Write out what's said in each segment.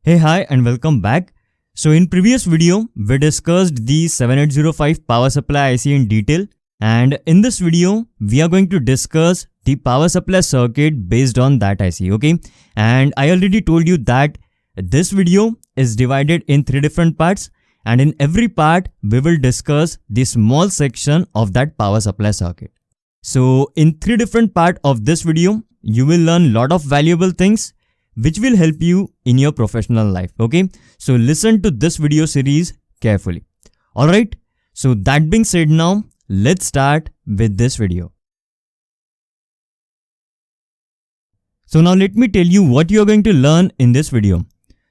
Hey, hi and welcome back. So in previous video, we discussed the 7805 power supply IC in detail, and in this video, we are going to discuss the power supply circuit based on that IC, okay? And I already told you that this video is divided in 3 different parts, and in every part, we will discuss the small section of that power supply circuit. So in 3 different parts of this video, you will learn lot of valuable things which will help you in your professional life, okay? So listen to this video series carefully. Alright, so that being said, now let's start with this video. So now let me tell you what you are going to learn in this video.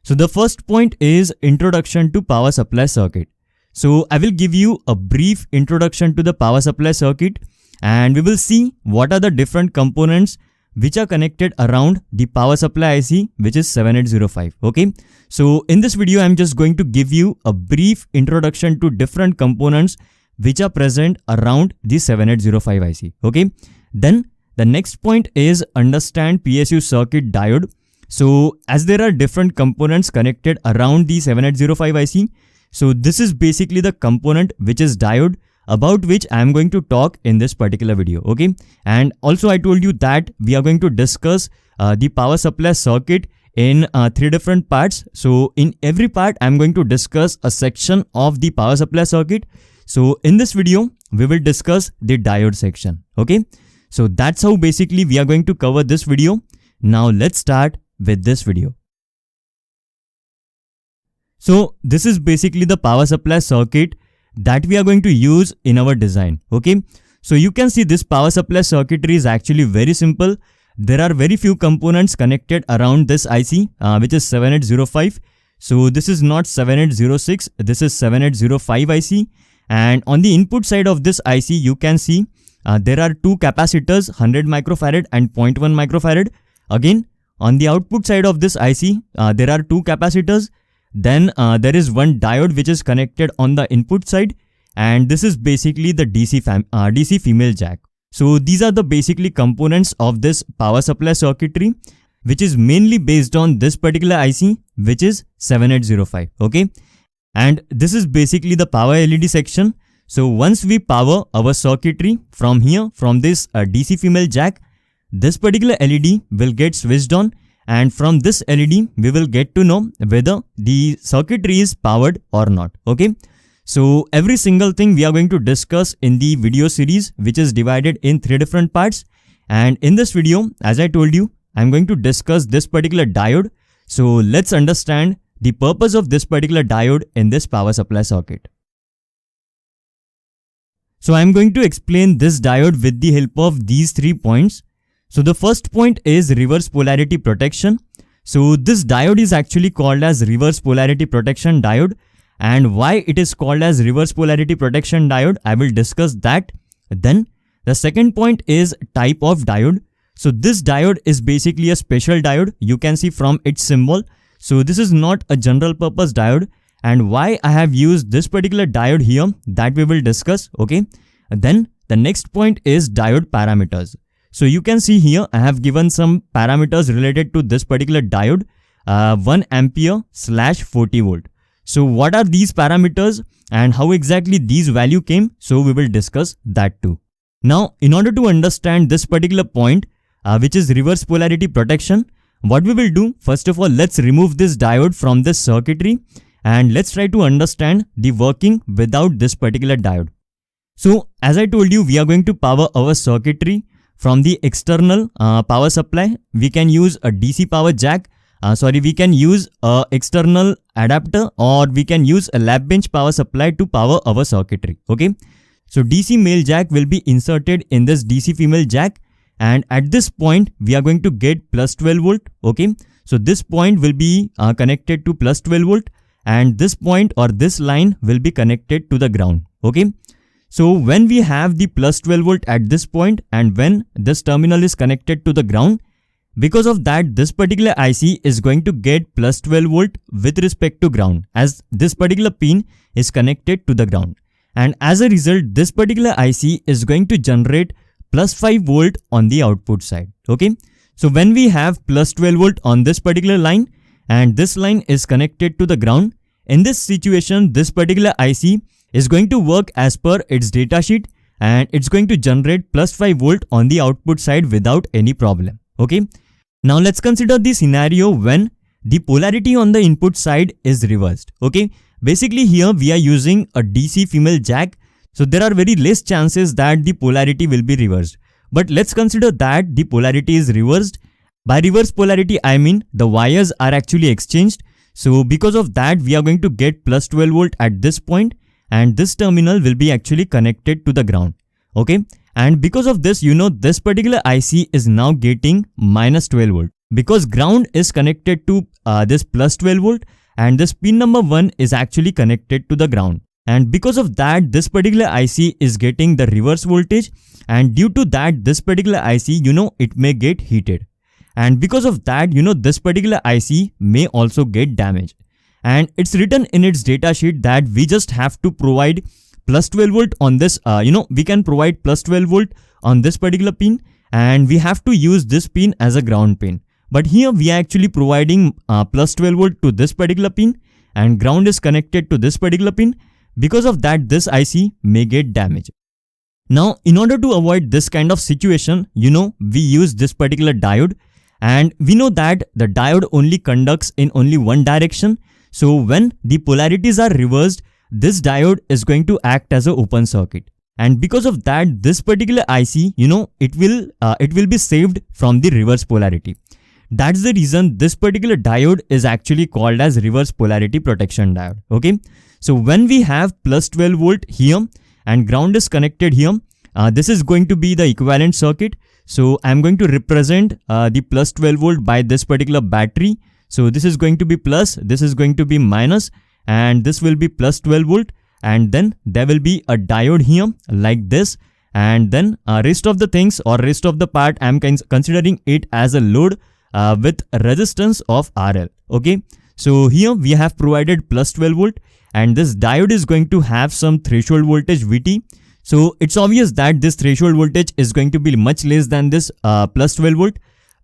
So the first point is introduction to power supply circuit. So I will give you a brief introduction to the power supply circuit, and we will see what are the different components which are connected around the power supply IC, which is 7805, okay? So in this video, I'm just going to give you a brief introduction to different components which are present around the 7805 IC, okay? Then the next point is understand PSU circuit diode. So as there are different components connected around the 7805 IC, so this is basically the component which is diode, about which I am going to talk in this particular video, okay? And also I told you that we are going to discuss the power supply circuit in 3 different parts. So in every part, I am going to discuss a section of the power supply circuit. So in this video, we will discuss the diode section, okay? So that's how basically we are going to cover this video. Now let's start with this video. So this is basically the power supply circuit that we are going to use in our design, okay? So you can see this power supply circuitry is actually very simple. There are very few components connected around this IC, which is 7805. So this is not 7806, this is 7805 IC. And on the input side of this IC, you can see there are 2 capacitors, 100 microfarad and 0.1 microfarad. Again, on the output side of this IC, there are 2 capacitors. Then there is one diode which is connected on the input side, and this is basically the DC female jack. So these are the basically components of this power supply circuitry, which is mainly based on this particular IC, which is 7805, okay? And this is basically the power LED section. So once we power our circuitry from here, from this DC female jack, this particular LED will get switched on. And from this LED, we will get to know whether the circuitry is powered or not, okay? So every single thing we are going to discuss in the video series, which is divided in 3 different parts. And in this video, as I told you, I'm going to discuss this particular diode. So let's understand the purpose of this particular diode in this power supply circuit. So I'm going to explain this diode with the help of these 3 points. So the first point is reverse polarity protection. So this diode is actually called as reverse polarity protection diode, and why it is called as reverse polarity protection diode, I will discuss that. Then the second point is type of diode. So this diode is basically a special diode, you can see from its symbol. So this is not a general purpose diode, and why I have used this particular diode here, that we will discuss, okay? Then the next point is diode parameters. So you can see here, I have given some parameters related to this particular diode, 1 ampere / 40 volt. So what are these parameters and how exactly these value came? So we will discuss that too. Now, in order to understand this particular point, which is reverse polarity protection, what we will do, first of all, let's remove this diode from this circuitry and let's try to understand the working without this particular diode. So as I told you, we are going to power our circuitry from the external power supply. We can use a DC power jack, we can use a external adapter, or we can use a lab bench power supply to power our circuitry, okay? So DC male jack will be inserted in this DC female jack, and at this point we are going to get plus 12 volt, okay? So this point will be connected to plus 12 volt, and this point or this line will be connected to the ground, okay? So when we have the plus 12 volt at this point, and when this terminal is connected to the ground, because of that, this particular IC is going to get plus 12 volt with respect to ground, as this particular pin is connected to the ground. And as a result, this particular IC is going to generate plus 5 volt on the output side, okay? So when we have plus 12 volt on this particular line, and this line is connected to the ground. In this situation, this particular IC is going to work as per its datasheet, and it's going to generate plus 5 volt on the output side without any problem. Okay. Now let's consider the scenario when the polarity on the input side is reversed. Okay. Basically here we are using a DC female jack. So there are very less chances that the polarity will be reversed. But let's consider that the polarity is reversed. By reverse polarity, I mean the wires are actually exchanged. So because of that, we are going to get plus 12 volt at this point, and this terminal will be actually connected to the ground. Okay. And because of this, this particular IC is now getting minus 12 volt because ground is connected to this plus 12 volt, and this pin number 1 is actually connected to the ground. And because of that, this particular IC is getting the reverse voltage, and due to that, this particular IC, it may get heated. And because of that, this particular IC may also get damaged. And it's written in its data sheet that we just have to provide plus 12 volt on this, we can provide plus 12 volt on this particular pin, and we have to use this pin as a ground pin. But here we are actually providing plus 12 volt to this particular pin, and ground is connected to this particular pin. Because of that, this IC may get damaged. Now, in order to avoid this kind of situation, we use this particular diode, and we know that the diode only conducts in only one direction. So when the polarities are reversed, this diode is going to act as an open circuit. And because of that, this particular IC, it will be saved from the reverse polarity. That's the reason this particular diode is actually called as reverse polarity protection diode. Okay. So when we have plus 12 volt here and ground is connected here, this is going to be the equivalent circuit. So I'm going to represent the plus 12 volt by this particular battery. So this is going to be plus, this is going to be minus, and this will be plus 12 volt. And then there will be a diode here like this. And then rest of the things or rest of the part, I'm considering it as a load with resistance of RL. Okay. So here we have provided plus 12 volt, and this diode is going to have some threshold voltage VT. So it's obvious that this threshold voltage is going to be much less than this plus 12 volt.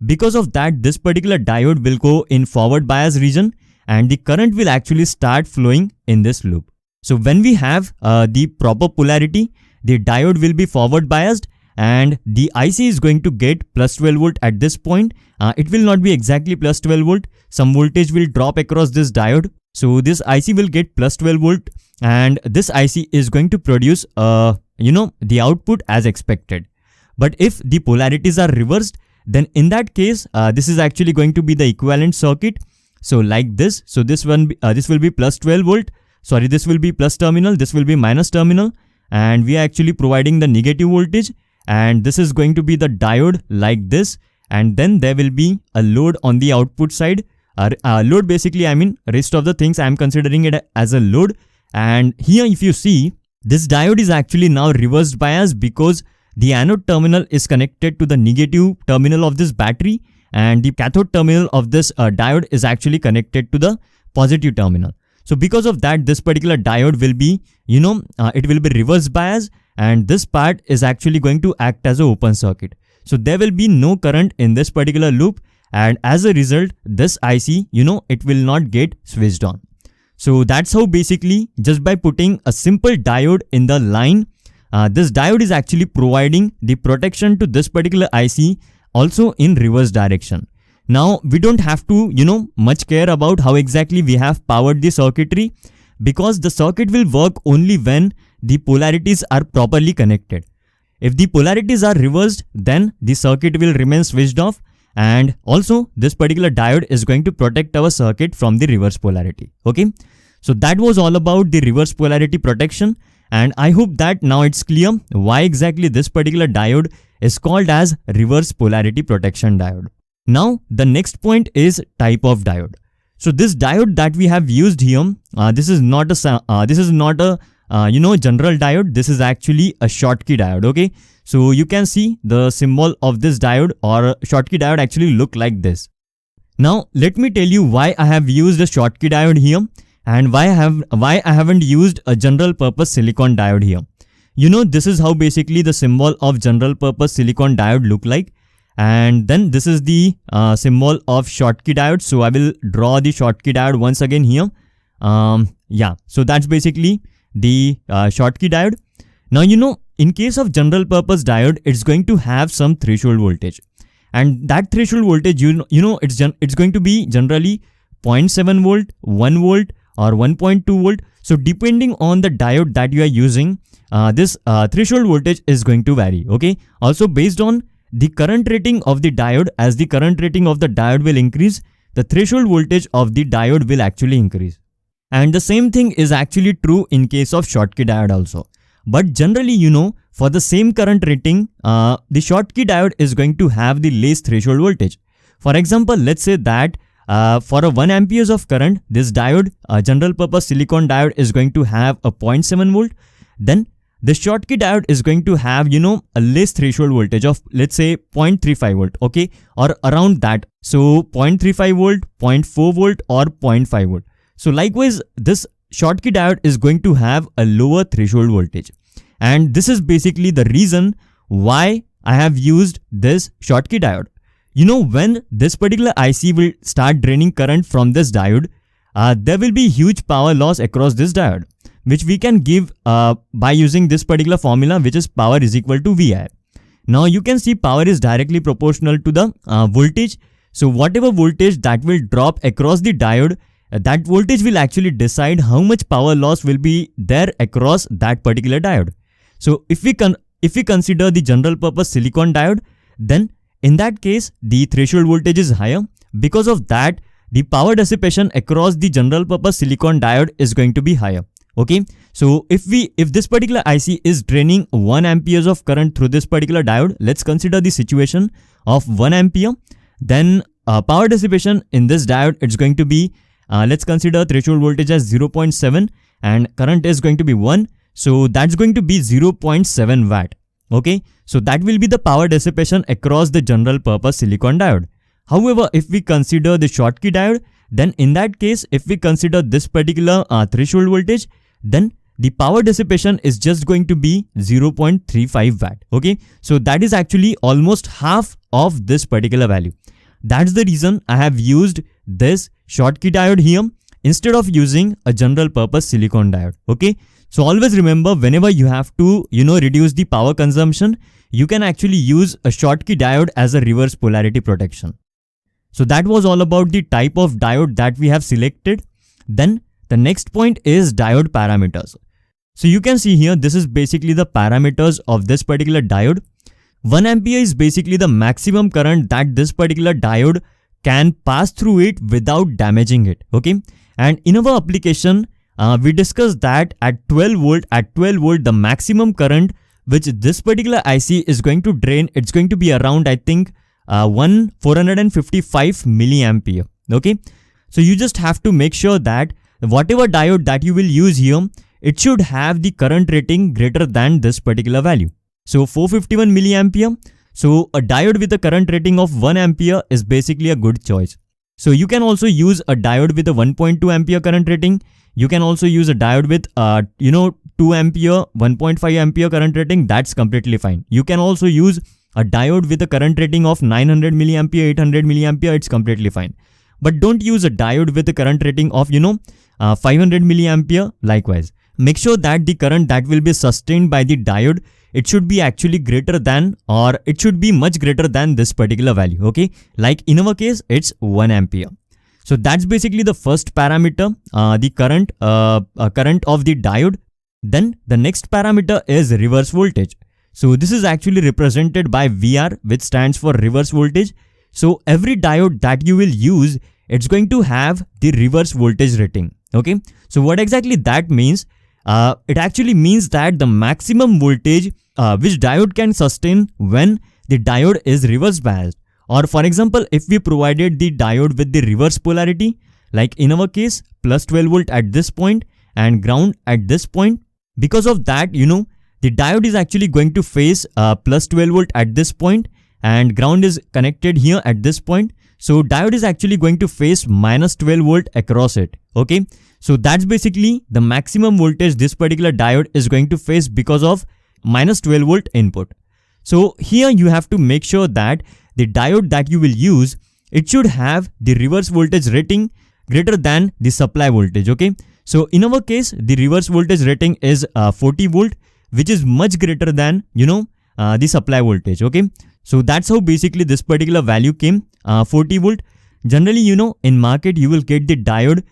Because of that, this particular diode will go in forward bias region, and the current will actually start flowing in this loop. So when we have the proper polarity, the diode will be forward biased, and the IC is going to get plus 12 volt at this point. It will not be exactly plus 12 volt. Some voltage will drop across this diode. So this IC will get plus 12 volt, and this IC is going to produce the output as expected. But if the polarities are reversed, then in that case, this is actually going to be the equivalent circuit. So like this. So this will be plus 12 volt. Sorry, this will be plus terminal. This will be minus terminal, and we are actually providing the negative voltage. And this is going to be the diode like this. And then there will be a load on the output side. Load basically, I mean rest of the things I am considering it as a load. And here if you see, this diode is actually now reversed bias because the anode terminal is connected to the negative terminal of this battery, and the cathode terminal of this diode is actually connected to the positive terminal. So because of that, this particular diode will be, it will be reverse bias, and this part is actually going to act as an open circuit. So there will be no current in this particular loop, and as a result, this IC, it will not get switched on. So that's how basically just by putting a simple diode in the line, this diode is actually providing the protection to this particular IC also in reverse direction. Now we don't have to, much care about how exactly we have powered the circuitry, because the circuit will work only when the polarities are properly connected. If the polarities are reversed, then the circuit will remain switched off, and also this particular diode is going to protect our circuit from the reverse polarity. Okay. So that was all about the reverse polarity protection, and I hope that now it's clear why exactly this particular diode is called as reverse polarity protection diode. Now the next point is type of diode. So this diode that we have used here, this is not a general diode. This is actually a Schottky diode. Okay, so you can see the symbol of this diode or Schottky diode actually look like this. Now let me tell you why I have used a Schottky diode here, and why I haven't used a general purpose silicon diode here. This is how basically the symbol of general purpose silicon diode look like. And then this is the symbol of Schottky diode. So I will draw the Schottky diode once again here. Yeah, so that's basically the Schottky diode. Now, in case of general purpose diode, it's going to have some threshold voltage, and that threshold voltage, it's going to be generally 0.7 volt, 1 volt, or 1.2 volt. So depending on the diode that you are using, this threshold voltage is going to vary. Okay. Also, based on the current rating of the diode, as the current rating of the diode will increase, the threshold voltage of the diode will actually increase. And the same thing is actually true in case of Schottky diode also. But generally, for the same current rating, the Schottky diode is going to have the less threshold voltage. For example, let's say that for a 1 amperes of current, this diode, general purpose silicon diode, is going to have a 0.7 volt. Then the Schottky diode is going to have, a less threshold voltage of, let's say, 0.35 volt, okay, or around that. So 0.35 volt, 0.4 volt, or 0.5 volt. So likewise, this Schottky diode is going to have a lower threshold voltage. And this is basically the reason why I have used this Schottky diode. When this particular IC will start draining current from this diode, there will be huge power loss across this diode, which we can give by using this particular formula, which is power is equal to VI. Now you can see power is directly proportional to the voltage. So whatever voltage that will drop across the diode, that voltage will actually decide how much power loss will be there across that particular diode. So if we consider the general purpose silicon diode, then in that case, the threshold voltage is higher. Because of that, the power dissipation across the general purpose silicon diode is going to be higher. Okay. So if this particular IC is draining 1 amperes of current through this particular diode, let's consider the situation of 1 ampere. Then power dissipation in this diode, it's going to be, let's consider threshold voltage as 0.7 and current is going to be 1. So that's going to be 0.7 watt. Okay, so that will be the power dissipation across the general purpose silicon diode. However, if we consider the Schottky diode, then in that case, if we consider this particular threshold voltage, then the power dissipation is just going to be 0.35 watt. Okay, so that is actually almost half of this particular value. That's the reason I have used this Schottky diode here instead of using a general purpose silicon diode. Okay. So always remember, whenever you have to, reduce the power consumption, you can actually use a Schottky diode as a reverse polarity protection. So that was all about the type of diode that we have selected. Then the next point is diode parameters. So you can see here, this is basically the parameters of this particular diode. 1 ampere is basically the maximum current that this particular diode can pass through it without damaging it. Okay. And in our application, we discussed that at 12 volt, the maximum current which this particular IC is going to drain, it's going to be around, I think, 455 milliampere. Okay. So you just have to make sure that whatever diode that you will use here, it should have the current rating greater than this particular value. So 451 milliampere. So a diode with a current rating of 1 ampere is basically a good choice. So you can also use a diode with a 1.2 ampere current rating. You can also use a diode with 2 ampere, 1.5 ampere current rating. That's completely fine. You can also use a diode with a current rating of 900 milliampere, 800 milliampere. It's completely fine. But don't use a diode with a current rating of 500 milliampere. Likewise, make sure that the current that will be sustained by the diode, it should be actually greater than, or it should be much greater than this particular value. Okay, like in our case, it's 1 ampere. So that's basically the first parameter, the current of the diode. Then the next parameter is reverse voltage. So this is actually represented by VR, which stands for reverse voltage. So every diode that you will use, it's going to have the reverse voltage rating. Okay. So what exactly that means? It actually means that the maximum voltage which diode can sustain when the diode is reverse biased. Or for example, if we provided the diode with the reverse polarity, like in our case, plus 12 volt at this point and ground at this point, because of that, the diode is actually going to face plus 12 volt at this point and ground is connected here at this point. So diode is actually going to face minus 12 volt across it. Okay. So that's basically the maximum voltage this particular diode is going to face because of minus 12 volt input. So here you have to make sure that the diode that you will use, it should have the reverse voltage rating greater than the supply voltage. Okay, so in our case, the reverse voltage rating is 40 volt, which is much greater than the supply voltage. Okay, so that's how basically this particular value came, 40 volt. Generally, in market you will get the diode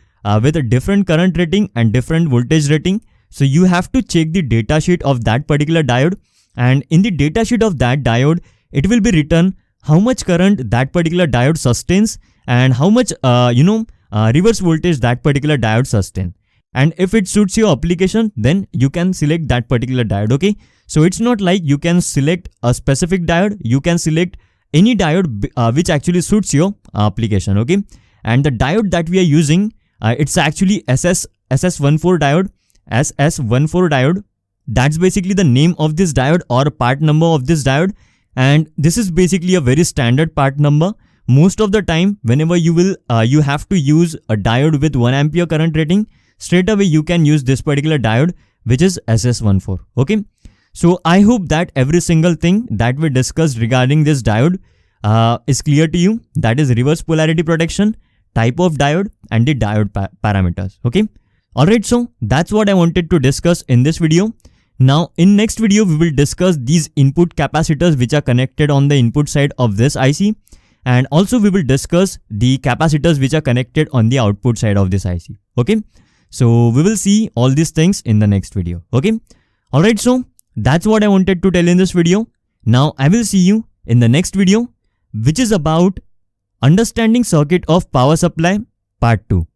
with a different current rating and different voltage rating. So you have to check the data sheet of that particular diode, and in the data sheet of that diode, it will be written how much current that particular diode sustains and how much reverse voltage that particular diode sustains. And if it suits your application, then you can select that particular diode. Okay, so it's not like you can select a specific diode, you can select any diode which actually suits your application. Okay, and the diode that we are using, it's actually SS14 diode. SS14 diode, that's basically the name of this diode or part number of this diode, and this is basically a very standard part number. Most of the time, whenever you have to use a diode with 1 ampere current rating, straight away you can use this particular diode, which is SS14. Okay, so I hope that every single thing that we discussed regarding this diode is clear to you. That is reverse polarity protection, type of diode, and the diode parameters. Okay, alright, so that's what I wanted to discuss in this video. Now in next video, we will discuss these input capacitors which are connected on the input side of this IC, and also we will discuss the capacitors which are connected on the output side of this IC. Okay, so we will see all these things in the next video. Okay, alright, so that's what I wanted to tell in this video. Now I will see you in the next video, which is about understanding circuit of power supply part 2.